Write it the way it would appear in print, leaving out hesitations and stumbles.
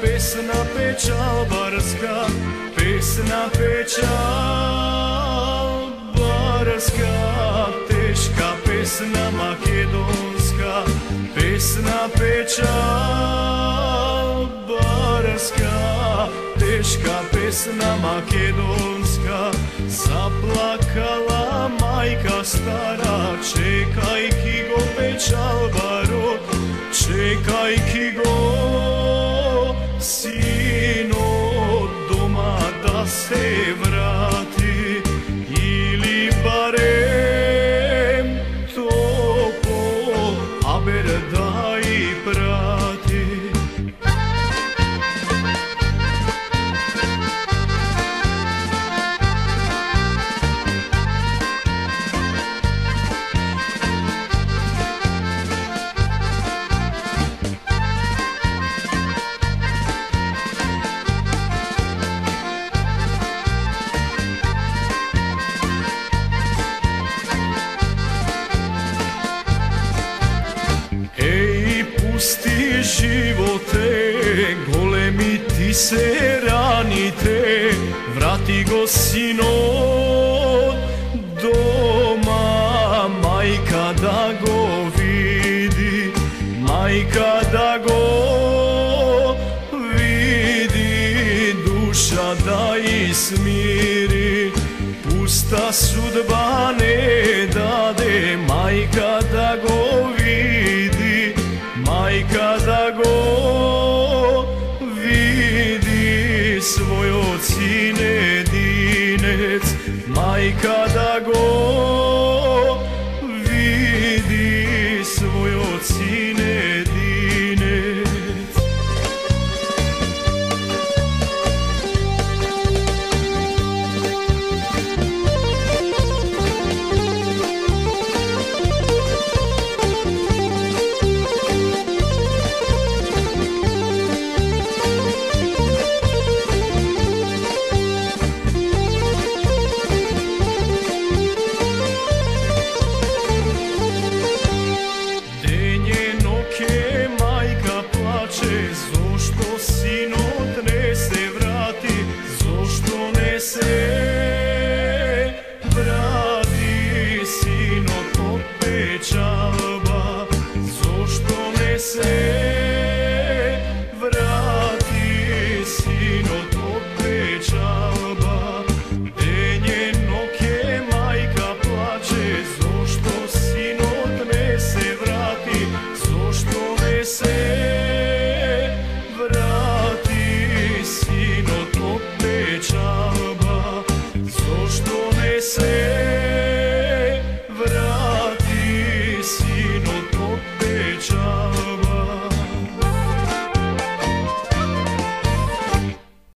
pesna pečalbarska, pesna pečalbarska, teška pesna makedonska, pesna pečalbarska, teška pesna makedonska. Zaplakala majka stara, čekajki go pečalbaro, čekajki go sino doma da se vrati, ili barem topo aber da i prati. Pusti živote, golemi ti se ranite, vrati go sino doma, majka da go vidi, majka da go vidi, duša da ismiri, pusta sudba ne dade, majka da go vidi, majka da go vidi, svoj sin jedinec, majka da go